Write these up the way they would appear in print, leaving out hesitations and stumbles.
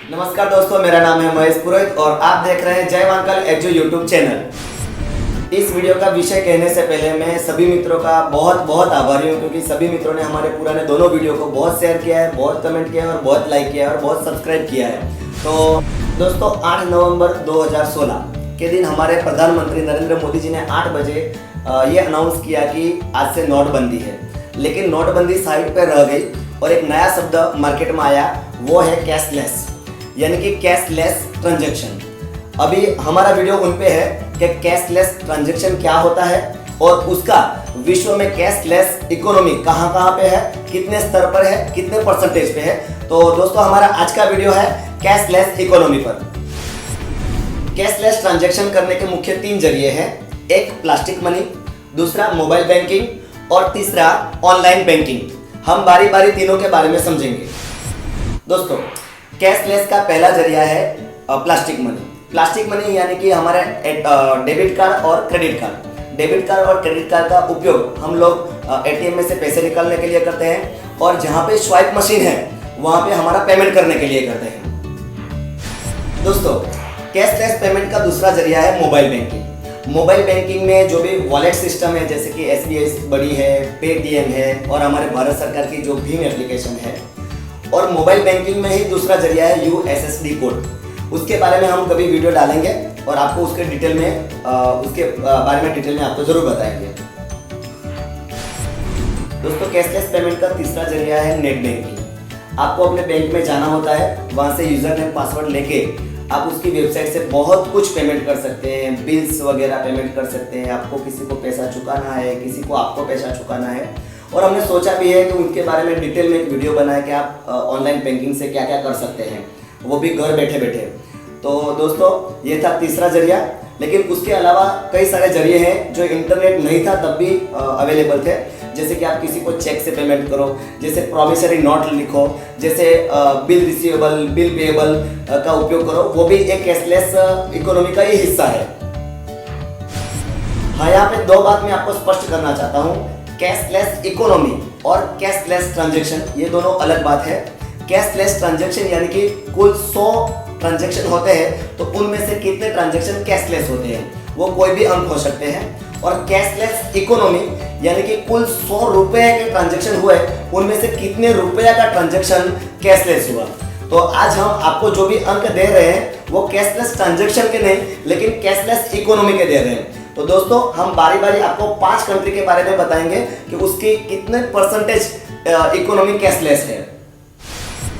नमस्कार दोस्तों, मेरा नाम है महेश पुरोहित और आप देख रहे हैं जय अंकल एजू यूट्यूब चैनल। इस वीडियो का विषय कहने से पहले मैं सभी मित्रों का बहुत बहुत आभारी हूँ, क्योंकि सभी मित्रों ने हमारे पुराने दोनों वीडियो को बहुत शेयर किया है, बहुत कमेंट किया है और बहुत लाइक किया है और बहुत सब्सक्राइब किया है। तो दोस्तों 8 नवंबर 2016 के दिन हमारे प्रधानमंत्री नरेंद्र मोदी जी ने 8 बजे ये अनाउंस किया कि आज से नोटबंदी है। लेकिन नोटबंदी साइड पर रह गई और एक नया शब्द मार्केट में आया, वो है कैशलेस, यानी कि कैशलेस ट्रांजैक्शन। अभी हमारा वीडियो उन पे है कि कैशलेस ट्रांजैक्शन क्या होता है और उसका विश्व में कैशलेस इकोनॉमी कहाँ पे है, कितने स्तर पर है, कितने परसेंटेज पे है। तो दोस्तों हमारा आज का वीडियो है कैशलेस इकोनॉमी पर। कैशलेस ट्रांजैक्शन करने के मुख्य 3 जरिए हैं, एक प्लास्टिक मनी, दूसरा मोबाइल बैंकिंग और तीसरा ऑनलाइन बैंकिंग। हम बारी बारी तीनों के बारे में समझेंगे। दोस्तों कैशलेस का पहला जरिया है प्लास्टिक मनी। प्लास्टिक मनी यानी कि हमारा डेबिट कार्ड और क्रेडिट कार्ड। डेबिट कार्ड और क्रेडिट कार्ड का उपयोग हम लोग एटीएम में से पैसे निकालने के लिए करते हैं और जहाँ पे स्वाइप मशीन है वहाँ पे हमारा पेमेंट करने के लिए करते हैं। दोस्तों कैशलेस पेमेंट का दूसरा जरिया है मोबाइल बैंकिंग। मोबाइल बैंकिंग में जो भी वॉलेट सिस्टम है, जैसे कि SBI बड़ी है, पेटीएम है और हमारे भारत सरकार की जो भीम एप्लीकेशन है, और मोबाइल बैंकिंग में ही दूसरा जरिया है USSD कोड। उसके बारे में हम कभी वीडियो डालेंगे और आपको उसके डिटेल में उसके बारे में डिटेल में आपको जरूर बताएंगे। दोस्तों कैशलेस पेमेंट का तीसरा जरिया है नेट बैंकिंग। आपको अपने बैंक में जाना होता है, वहां से यूजर नेम पासवर्ड लेके आप उसकी वेबसाइट से बहुत कुछ पेमेंट कर सकते हैं, बिल्स वगैरह पेमेंट कर सकते हैं। आपको किसी को पैसा चुकाना है, किसी को आपको पैसा चुकाना है, और हमने सोचा भी है कि उनके बारे में डिटेल में एक वीडियो बनाए कि आप ऑनलाइन बैंकिंग से क्या क्या कर सकते हैं, वो भी घर बैठे बैठे। तो दोस्तों ये था तीसरा जरिया, लेकिन उसके अलावा कई सारे जरिए हैं जो इंटरनेट नहीं था तब भी अवेलेबल थे। जैसे कि आप किसी को चेक से पेमेंट करो, जैसे प्रॉमिसरी नोट लिखो, जैसे बिल रिसीवेबल, बिल पेएबल का उपयोग करो, वो भी एक कैशलेस इकोनॉमी का ही हिस्सा है। हाँ, यहाँ पे 2 बात मैं आपको स्पष्ट करना चाहता हूँ। कैशलेस इकोनॉमी और कैशलेस ट्रांजैक्शन ये दोनों अलग बात है। कैशलेस ट्रांजैक्शन यानी कि कुल 100 ट्रांजैक्शन होते हैं तो उनमें से कितने ट्रांजैक्शन कैशलेस होते हैं, वो कोई भी अंक हो सकते हैं। और कैशलेस इकोनॉमी यानी कि कुल 100 रुपए के ट्रांजैक्शन हुए, उनमें से कितने रुपया का ट्रांजैक्शन कैशलेस हुआ। तो आज हम आपको जो भी अंक दे रहे हैं वो कैशलेस ट्रांजैक्शन के नहीं, लेकिन कैशलेस इकोनॉमी के दे रहे हैं। तो दोस्तों हम बारी बारी आपको 5 कंट्री के बारे में बताएंगे कि उसकी कितने परसेंटेज इकोनॉमी कैशलेस है।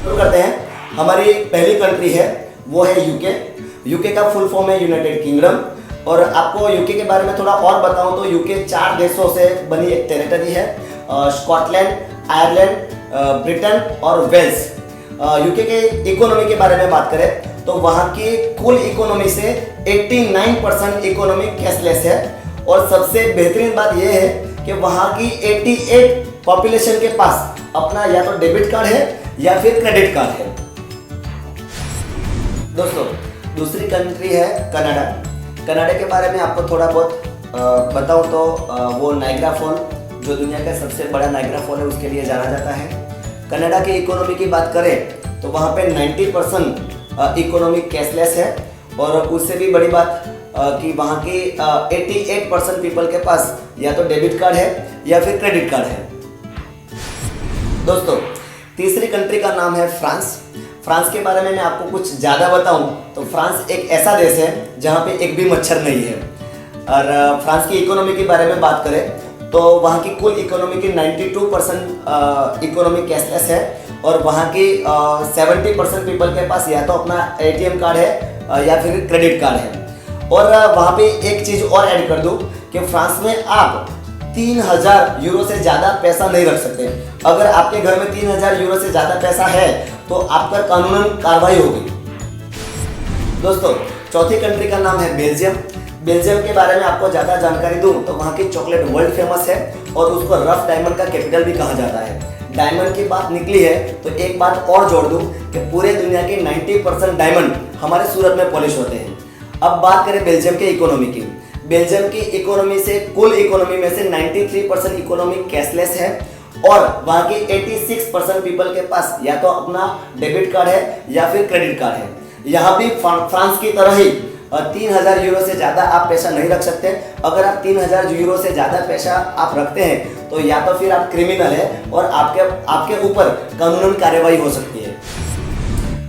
शुरू करते हैं। हमारी पहली कंट्री है वो है यूके का फुल फॉर्म है यूनाइटेड किंगडम। और आपको यूके के बारे में थोड़ा और बताऊं तो यूके 4 देशों से बनी एक टेरिटरी है, स्कॉटलैंड, आयरलैंड, ब्रिटेन और वेल्स। यूके के इकोनॉमी के बारे में बात करें तो वहाँ की कुल इकोनॉमी से 89% इकोनॉमी कैशलेस है। और सबसे बेहतरीन बात यह है कि वहाँ की 88 पॉपुलेशन के पास अपना या तो डेबिट कार्ड है या फिर क्रेडिट कार्ड है। दोस्तों दूसरी कंट्री है कनाडा। कनाडा के बारे में आपको थोड़ा बहुत बताऊं तो वो नायग्रा फॉल, जो दुनिया का सबसे बड़ा नायग्रा फॉल है, उसके लिए जाना जाता है। कनाडा की इकोनॉमी की बात करें तो वहाँ पे 90% इकोनॉमी कैशलेस है। और उससे भी बड़ी बात कि वहाँ की 88% पीपल के पास या तो डेबिट कार्ड है या फिर क्रेडिट कार्ड है। दोस्तों तीसरी कंट्री का नाम है फ्रांस। फ्रांस के बारे में मैं आपको कुछ ज़्यादा बताऊं तो फ्रांस एक ऐसा देश है जहाँ पे एक भी मच्छर नहीं है। और फ्रांस की इकोनॉमी के बारे में बात करें तो वहाँ की कुल इकोनॉमी की 92% इकोनॉमी कैशलेस है। और वहाँ की 70% पीपल के पास या तो अपना ATM कार्ड है या फिर क्रेडिट कार्ड है। और वहाँ पे एक चीज़ और ऐड कर दूँ कि फ्रांस में आप 3000 यूरो से ज़्यादा पैसा नहीं रख सकते। अगर आपके घर में 3000 यूरो से ज़्यादा पैसा है तो आप पर कानूनन कार्रवाई होगी। दोस्तों चौथी कंट्री का नाम है बेल्जियम। बेल्जियम के बारे में आपको ज़्यादा जानकारी दूं तो वहाँ की चॉकलेट वर्ल्ड फेमस है और उसको रफ डायमंड का कैपिटल भी कहा जाता है। डायमंड की बात निकली है तो एक बात और जोड़ दूं कि पूरे दुनिया के 90% डायमंड हमारे सूरत में पॉलिश होते हैं। अब बात करें बेल्जियम के इकोनॉमी की। बेल्जियम की इकोनॉमी से कुल इकोनॉमी में से 93% इकोनॉमी कैशलेस है और वहाँ के 86% पीपल के पास या तो अपना डेबिट कार्ड है या फिर क्रेडिट कार्ड है। यहाँ भी फ्रांस की तरह ही 3000 यूरो से ज़्यादा आप पैसा नहीं रख सकते। अगर आप 3000 यूरो से ज़्यादा पैसा आप रखते हैं तो या तो फिर आप क्रिमिनल है और आपके ऊपर कानूनी कार्रवाई हो सकती है।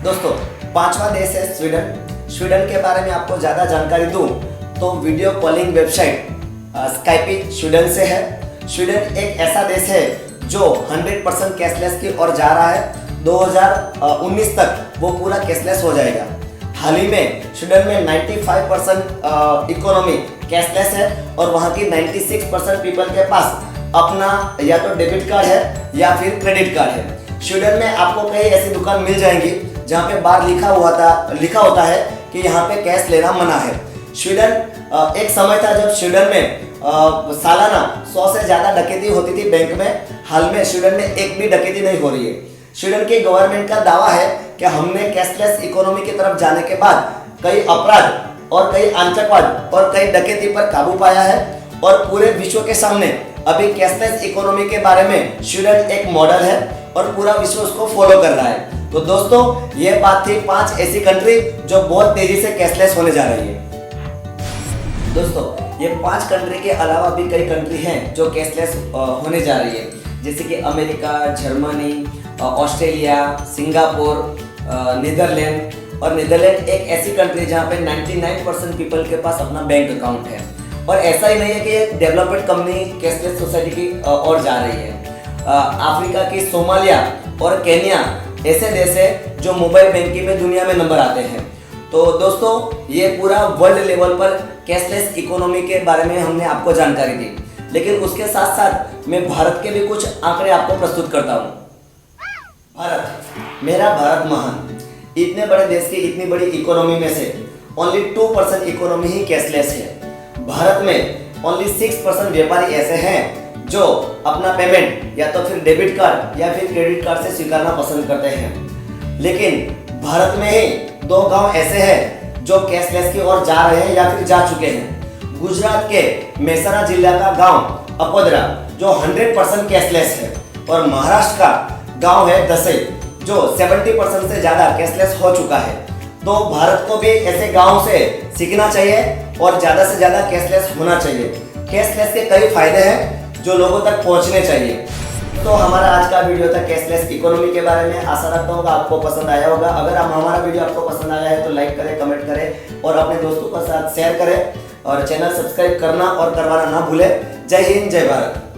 दोस्तों, 5वां देश है स्वीडन। स्वीडन के बारे में आपको ज़्यादा जानकारी दूं तो वीडियो कॉलिंग वेबसाइट स्काइपी स्वीडन से है। स्वीडन एक ऐसा देश है जो 100% कैशलेस की ओर जा रहा है। 2019 तक वो पूरा कैशलेस हो जाएगा। हाल ही में स्वीडन में 95% इकोनॉमी कैशलेस है और वहाँ की 96% पीपल के पास अपना या तो डेबिट कार्ड है या फिर क्रेडिट कार्ड है। स्वीडन में आपको कई ऐसी दुकान मिल जाएंगी जहाँ पे बाहर लिखा होता है कि यहाँ पे कैश लेना मना है। स्वीडन एक समय था जब स्वीडन में सालाना 100 से ज़्यादा डकैती होती थी बैंक में। हाल में स्वीडन में एक भी डकैती नहीं हो रही है। स्वीडन की गवर्नमेंट का दावा है कि हमने कैशलेस इकोनॉमी की तरफ जाने के बाद कई अपराध और कई आतंकवाद और कई डकैती पर काबू पाया है और पूरे विश्व के सामने अभी कैशलेस इकोनॉमी के बारे में स्वीडन एक मॉडल है और पूरा विश्व उसको फॉलो कर रहा है। तो दोस्तों, ये बात थी 5 ऐसी कंट्री जो बहुत तेजी से कैशलेस होने जा रही है। दोस्तों, ये 5 कंट्री के अलावा भी कई कंट्री हैं जो कैशलेस होने जा रही है, जैसे कि America, Germany, Australia, Singapore, Netherland. और नीदरलैंड एक ऐसी कंट्री जहाँ पे 99% पीपल के पास अपना बैंक अकाउंट है। और ऐसा ही नहीं है कि ये डेवलपमेंट कंपनी कैशलेस सोसाइटी की ओर जा रही है। अफ्रीका की सोमालिया और केन्या ऐसे देश है जो मोबाइल बैंकिंग में दुनिया में नंबर आते हैं। तो दोस्तों, ये पूरा वर्ल्ड लेवल पर कैशलेस इकोनॉमी के बारे में हमने आपको जानकारी दी, लेकिन उसके साथ साथ मैं भारत के भी कुछ आंकड़े आपको प्रस्तुत करता हूँ। भारत, मेरा भारत महान। इतने बड़े देश की इतनी बड़ी इकोनॉमी में से ओनली 2% इकोनॉमी ही कैशलेस है। भारत में ओनली 6% व्यापारी ऐसे हैं जो अपना पेमेंट या तो फिर डेबिट कार्ड या फिर क्रेडिट कार्ड से स्वीकारना पसंद करते हैं। लेकिन भारत में ही 2 गांव ऐसे हैं जो कैशलेस की ओर जा रहे हैं या फिर जा चुके हैं। गुजरात के मेहसाणा जिला का गांव अपोदरा जो 100% कैशलेस है और महाराष्ट्र का गांव है दसई जो 70% से ज़्यादा कैशलेस हो चुका है। तो भारत को भी ऐसे गांव से सीखना चाहिए और ज़्यादा से ज़्यादा कैशलेस होना चाहिए। कैशलेस के कई फायदे हैं जो लोगों तक पहुंचने चाहिए। तो हमारा आज का वीडियो था कैशलेस इकोनॉमी के बारे में। आशा रखता हूँ आपको पसंद आया होगा। अगर हमारा वीडियो आपको पसंद आया है तो लाइक करें, कमेंट करें और अपने दोस्तों के साथ शेयर करें और चैनल सब्सक्राइब करना और करवाना ना भूलें। जय हिंद, जय भारत।